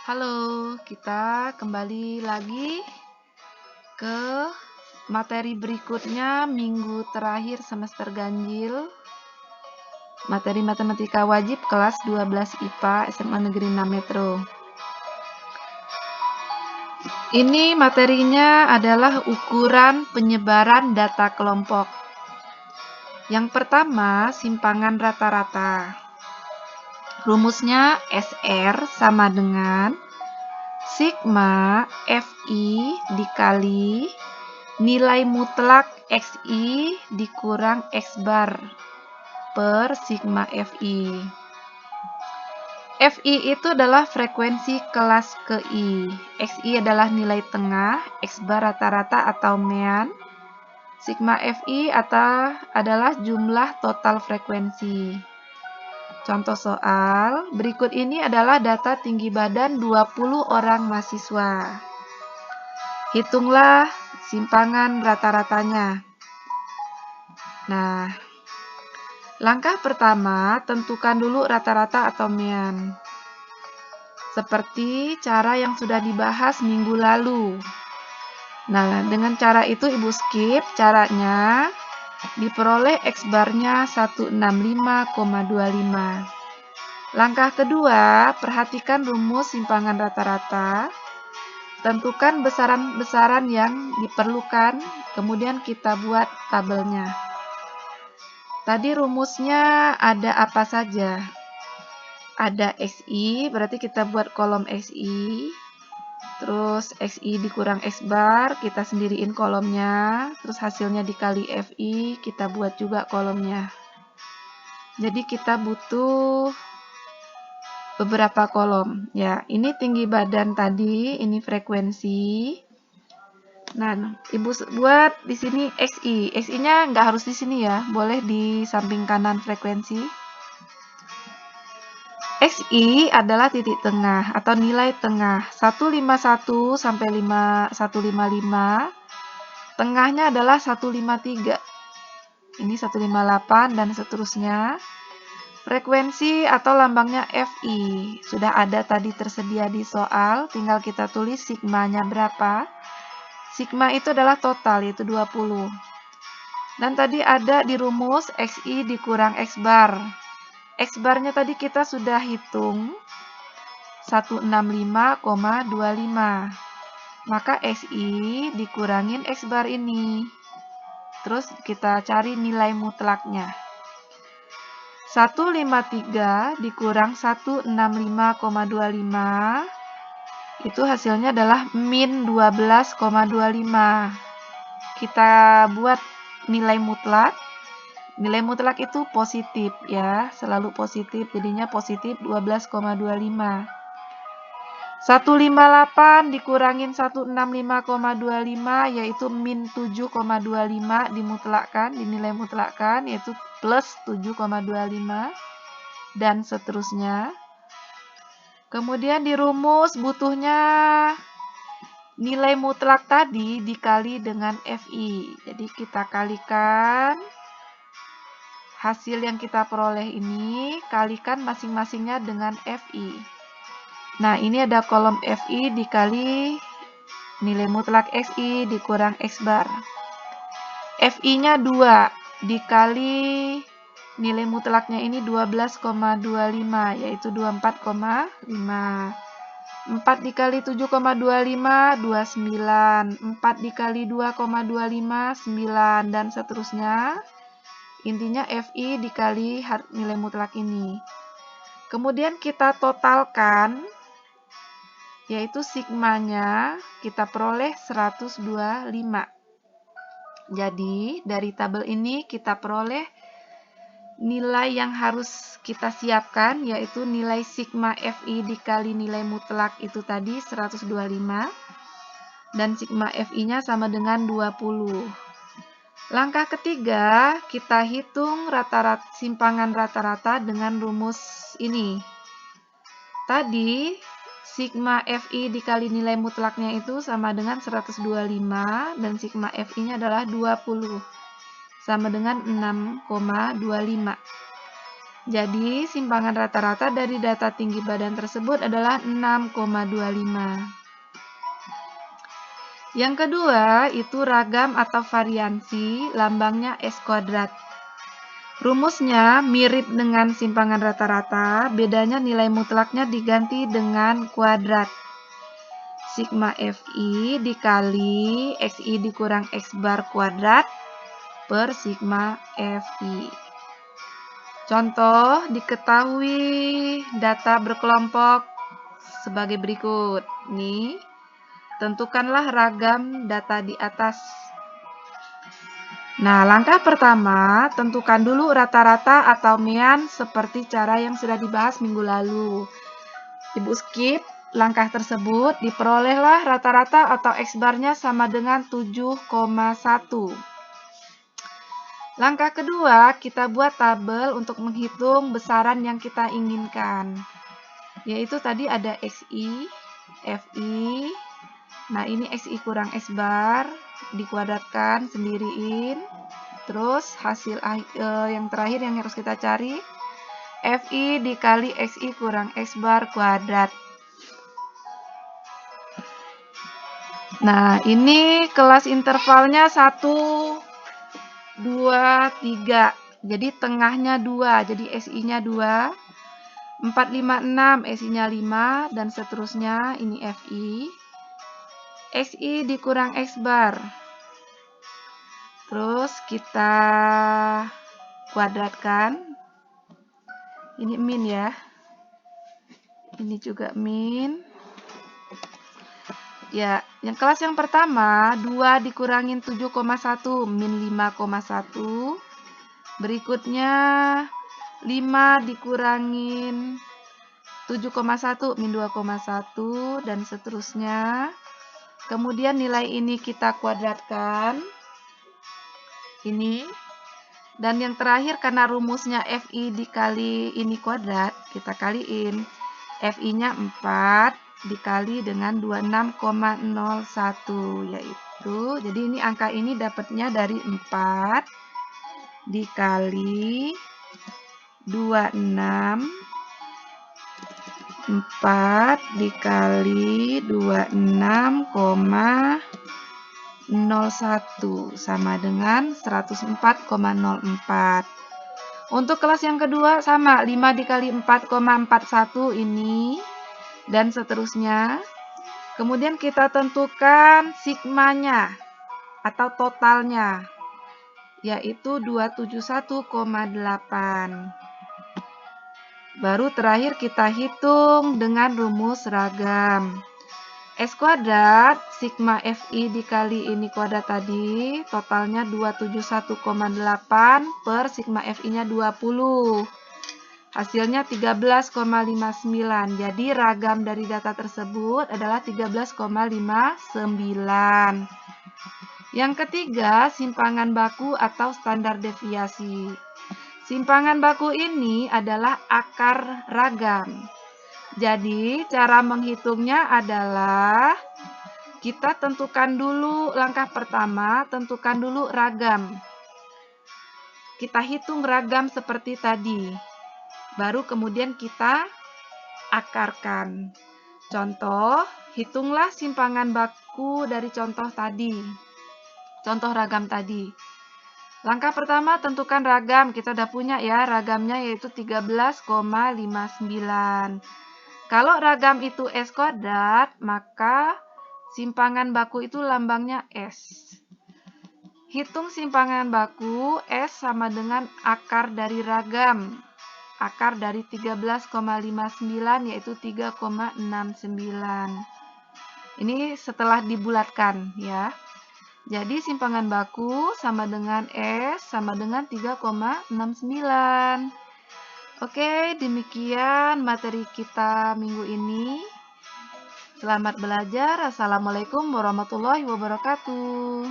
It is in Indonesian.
Halo, kita kembali lagi ke materi berikutnya minggu terakhir semester ganjil. Materi matematika wajib kelas 12 IPA SMA Negeri 6 Metro. Ini materinya adalah ukuran penyebaran data kelompok. Yang pertama, simpangan rata-rata. Rumusnya SR sama dengan sigma FI dikali nilai mutlak XI dikurang X bar per sigma FI. FI itu adalah frekuensi kelas ke I. XI adalah nilai tengah, X bar rata-rata atau mean. Sigma FI adalah jumlah total frekuensi. Contoh soal, berikut ini adalah data tinggi badan 20 orang mahasiswa. Hitunglah simpangan rata-ratanya. Nah, langkah pertama, tentukan dulu rata-rata atau mean. Seperti cara yang sudah dibahas minggu lalu. Nah, dengan cara itu Ibu skip. Caranya diperoleh X barnya 165,25. Langkah kedua, perhatikan rumus simpangan rata-rata. Tentukan besaran-besaran yang diperlukan, kemudian kita buat tabelnya. Tadi rumusnya ada apa saja? Ada XI, berarti kita buat kolom XI. Terus XI dikurang X bar, kita sendiriin kolomnya. Terus hasilnya dikali FI, kita buat juga kolomnya. Jadi kita butuh beberapa kolom. Ya, ini tinggi badan tadi, ini frekuensi. Nah, Ibu buat di sini XI. XI-nya nggak harus di sini ya, boleh di samping kanan frekuensi. XI adalah titik tengah atau nilai tengah 151 sampai 155. Tengahnya adalah 153. Ini 158 dan seterusnya. Frekuensi atau lambangnya FI sudah ada tadi tersedia di soal, tinggal kita tulis sigmanya berapa. Sigma itu adalah total, yaitu 20. Dan tadi ada di rumus XI dikurang X bar. X barnya tadi kita sudah hitung 165,25. Maka XI dikurangin X bar ini. Terus kita cari nilai mutlaknya. 153 dikurang 165,25. Itu hasilnya adalah min 12,25. Kita buat nilai mutlak. Nilai mutlak itu positif ya, selalu positif, jadinya positif 12,25. 158 dikurangin 165,25 yaitu min 7,25 dimutlakkan, dinilai mutlakkan yaitu plus 7,25 dan seterusnya. Kemudian di rumus butuhnya nilai mutlak tadi dikali dengan FI. Jadi kita kalikan hasil yang kita peroleh ini, kalikan masing-masingnya dengan FI. Nah, ini ada kolom FI dikali nilai mutlak XI dikurang X bar. FI-nya 2 dikali nilai mutlaknya ini 12,25 yaitu 24,5. 4 dikali 7,25 29. 4 dikali 2,25 9 dan seterusnya. Intinya FI dikali nilai mutlak ini. Kemudian kita totalkan, yaitu sigmanya kita peroleh 125. Jadi dari tabel ini kita peroleh nilai yang harus kita siapkan, yaitu nilai sigma FI dikali nilai mutlak itu tadi 125. Dan sigma FI-nya sama dengan 20. Langkah ketiga, kita hitung simpangan rata-rata dengan rumus ini. Tadi, sigma FI dikali nilai mutlaknya itu sama dengan 125 dan sigma FI-nya adalah 20. Sama dengan 6,25. Jadi, simpangan rata-rata dari data tinggi badan tersebut adalah 6,25. Yang kedua, itu ragam atau variansi, lambangnya S kuadrat. Rumusnya mirip dengan simpangan rata-rata, bedanya nilai mutlaknya diganti dengan kuadrat. Sigma Fi dikali Xi dikurang X bar kuadrat per sigma Fi. Contoh, diketahui data berkelompok sebagai berikut. Nih, tentukanlah ragam data di atas. Nah, langkah pertama, tentukan dulu rata-rata atau mean seperti cara yang sudah dibahas minggu lalu. Ibu skip langkah tersebut, diperolehlah rata-rata atau X-bar-nya sama dengan 7,1. Langkah kedua, kita buat tabel untuk menghitung besaran yang kita inginkan. Yaitu tadi ada Xi, Fi. Nah, ini Xi kurang X bar, dikuadratkan, sendiriin. Terus, hasil yang terakhir yang harus kita cari, Fi dikali Xi kurang X bar kuadrat. Nah, ini kelas intervalnya 1, 2, 3. Jadi tengahnya 2. Jadi SI-nya 2. 4, 5, 6. SI-nya 5. Dan seterusnya. Ini FI. XI dikurang X bar. Terus kita kuadratkan. Ini min ya. Ini juga min. Ya, yang kelas yang pertama, 2 dikurangin 7,1, min 5,1. Berikutnya, 5 dikurangin 7,1, min 2,1, dan seterusnya. Kemudian nilai ini kita kuadratkan. Ini. Dan yang terakhir, karena rumusnya Fi dikali ini kuadrat, kita kaliin. Fi-nya 4. Dikali dengan 26,01, yaitu, jadi ini angka ini dapatnya dari 4 dikali 26, 4 dikali 26,01 sama dengan 104,04. Untuk kelas yang kedua sama, 5 dikali 4,41 ini. Dan seterusnya. Kemudian kita tentukan sigmanya atau totalnya, yaitu 271,8. Baru terakhir kita hitung dengan rumus ragam. S kuadrat, sigma Fi dikali ini kuadrat tadi, totalnya 271,8 per sigma Fi-nya 20. Hasilnya 13,59. Jadi ragam dari data tersebut adalah 13,59. Yang ketiga, simpangan baku atau standar deviasi. Simpangan baku ini adalah akar ragam. Jadi cara menghitungnya adalah kita tentukan dulu langkah pertama, tentukan dulu ragam. Kita hitung ragam seperti tadi. Baru kemudian kita akarkan. Contoh, hitunglah simpangan baku dari contoh tadi. Contoh ragam tadi. Langkah pertama, tentukan ragam. Kita udah punya ya, ragamnya yaitu 13,59. Kalau ragam itu S kuadrat, maka simpangan baku itu lambangnya S. Hitung simpangan baku, S sama dengan akar dari ragam. Akar dari 13,59 yaitu 3,69. Ini setelah dibulatkan ya. Jadi simpangan baku sama dengan S sama dengan 3,69. Oke, demikian materi kita minggu ini. Selamat belajar. Assalamualaikum warahmatullahi wabarakatuh.